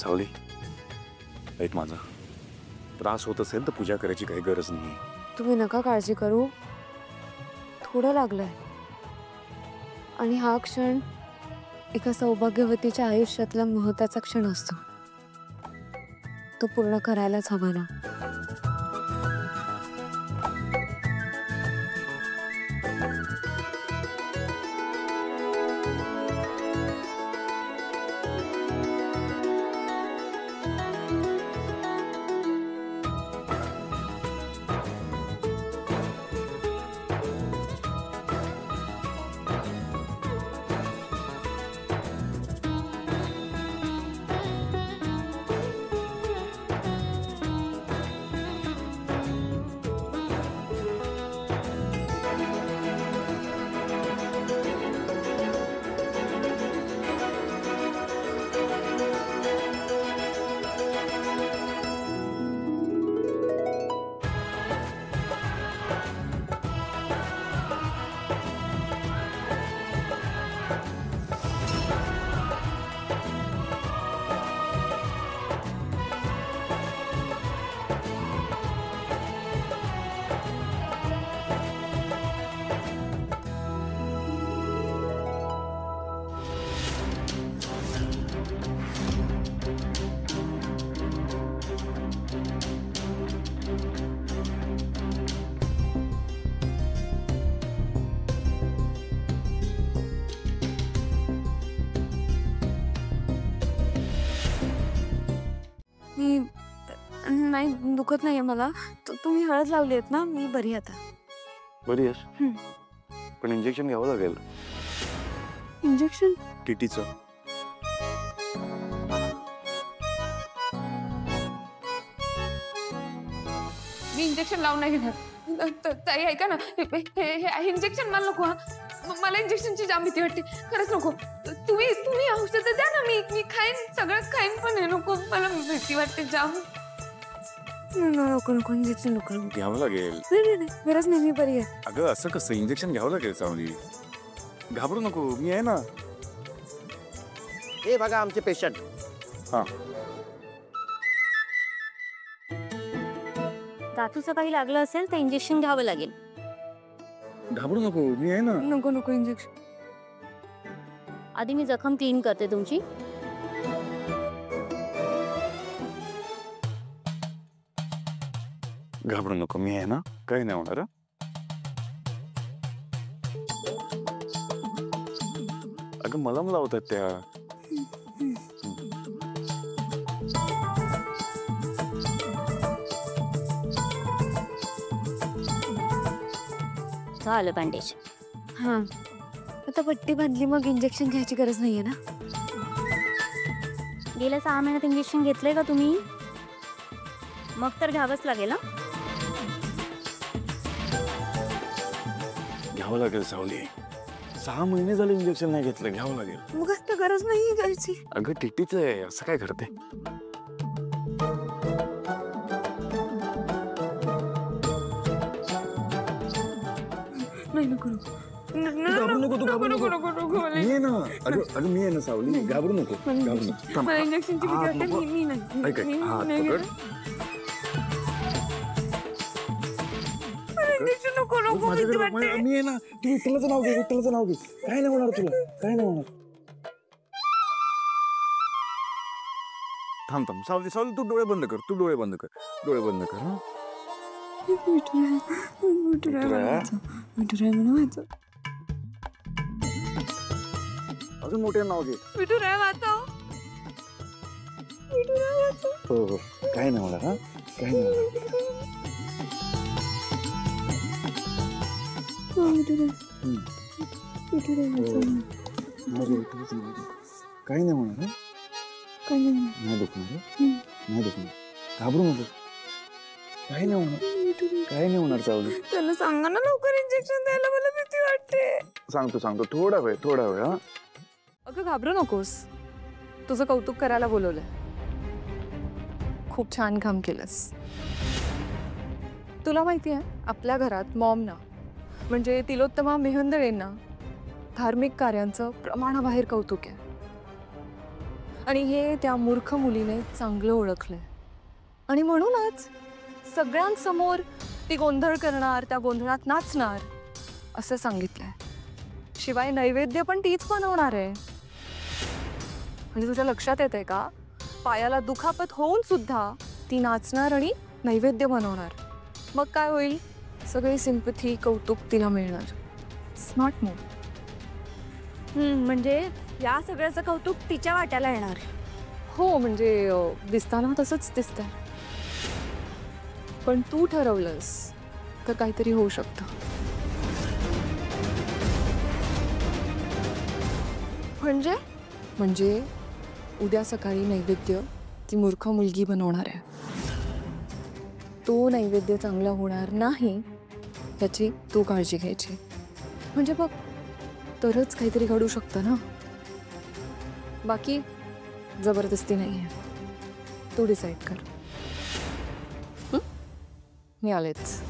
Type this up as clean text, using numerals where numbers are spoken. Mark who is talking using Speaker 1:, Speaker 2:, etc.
Speaker 1: सावली, ऐक माझा, त्रास होत असेल तर पूजा करायची काही गरज नाही.
Speaker 2: तुम्ही नका काळजी करू, थोडं लागलंय. आणि हा क्षण एका सौभाग्यवतीच्या आयुष्यातला महत्त्वाचा क्षण असतो. तो पूर्ण करायलाच हवा ना. नाही दुखत नाहीये मला. तुम्ही हळद लावली आहेत ना, मी बरी आता.
Speaker 1: बरी आहेस? पण इंजेक्शन घ्यावं लागेल.
Speaker 2: इंजेक्शन?
Speaker 1: टीटीचं.
Speaker 3: मी इंजेक्शन लावून नाही घेणार. ताई ऐका ना, हे इंजेक्शन मला नको. मला इंजेक्शनची जाम भीती वाटते. खरंच नको. तुम्ही औषध द्या ना, मी खाईन, सगळं खाईन, पण हे नको. मला भीती वाटते जाम.
Speaker 2: नको नको इंजेक्शन नको.
Speaker 1: घ्यावं लागेल.
Speaker 2: नाही गरज नाही, मी बरी आहे.
Speaker 1: अगं असं कसं, इंजेक्शन घ्यावं लागेल सावली. घाबरू नको, मी आहे ना.
Speaker 4: हे बघा आमचे पेशंट.
Speaker 1: हा,
Speaker 5: दातूचं काही लागलं असेल तर इंजेक्शन घ्यावं लागेल.
Speaker 1: घाबरू नको, मी आहे ना.
Speaker 2: नको नको इंजेक्शन.
Speaker 5: आधी मी जखम क्लीन करते तुमची.
Speaker 1: घाबरू नको, मी आहे ना. काही नाही होणार. अगं मलम लावतात त्या.
Speaker 5: झालं बँडेज.
Speaker 2: हा, आता पट्टी बांधली, मग इंजेक्शन घ्यायची गरज नाहीये ना.
Speaker 5: गेल्या 6 महिन्यात इंजेक्शन घेतलंय का तुम्ही? मग तर घ्यावंच लागेल ना.
Speaker 1: घ्यावं लागेल सावली. 6 महिने झाले इंजेक्शन नाही घेतलं, घ्यावं लागेल.
Speaker 2: मग असं गरज नाही घ्यायची.
Speaker 1: अगं टीटीच आहे, असं काय करते.
Speaker 2: नाही नको
Speaker 1: घाबरू नको, तू घाबरू नको. मी आहे ना. अगं मी आहे ना सावली, घाबरू नको. घाबरू नको.
Speaker 2: मला इंजेक्शनची भीती वाटते. मी नाही.
Speaker 1: ऐक, हात पकड.
Speaker 2: इंजेक्शन नको नको.
Speaker 1: माझ्याकडे बघ, मी आहे ना. तू विठ्ठलाचं नाव घे, विठ्ठलाचं नाव घे. काय नाही होणार तुला, काय नाही होणार. थांब थांब सावली, सावली तू डोळे बंद कर, तू डोळे बंद कर, डोळे बंद कर. हा, अजून मोठे नाव घे. हो हो, काय नाही होणार. हा, काय नाही होणार. काही नाही होणार. नाही दुखणार, नाही दुखणार. घाबरू नको, काही नाही होणार. काही नाही होणार सावली.
Speaker 2: त्याला सांगा ना लवकर इंजेक्शन द्यायला, मला भीती वाटते.
Speaker 1: सांगतो थोडा वेळ, थोडा वेळ. हा,
Speaker 3: अगं घाबरू नकोस. तुझं कौतुक करायला बोलवलंय. खूप छान काम केलंस. तुला माहिती आहे, आपल्या घरात मॉमना म्हणजे तिलोत्तमा मेहंदळेंना धार्मिक कार्यांचं प्रमाणाबाहेर कौतुक आहे.
Speaker 2: आणि हे त्या मूर्ख मुलीने चांगलं ओळखलंय आणि म्हणूनच सगळ्यांसमोर ती गोंधळ करणार, त्या गोंधळात नाचणार असं सांगितलंय. शिवाय नैवेद्य पण तीच बनवणार आहे. म्हणजे तुझ्या लक्षात येतंय का, पायाला दुखापत होऊन सुद्धा ती नाचणार आणि नैवेद्य बनवणार. मग काय होईल, सगळी सिंपथी, कौतुक तिला मिळणार. Smart move.
Speaker 5: म्हणजे या सगळ्याचं कौतुक तिच्या वाट्याला येणार.
Speaker 2: हो, म्हणजे दिसताना तसंच दिसतंय, पण तू ठरवलंस तर काहीतरी होऊ शकतं. म्हणजे उद्या सकाळी नैवेद्य ती मूर्ख मुलगी बनवणार आहे. तो नैवेद्य चांगला होणार नाही याची तू काळजी घ्यायची. म्हणजे बघ, तरच काहीतरी घडू शकतं ना. बाकी जबरदस्ती नाही आहे, तू डिसाईड कर. मी आलेच.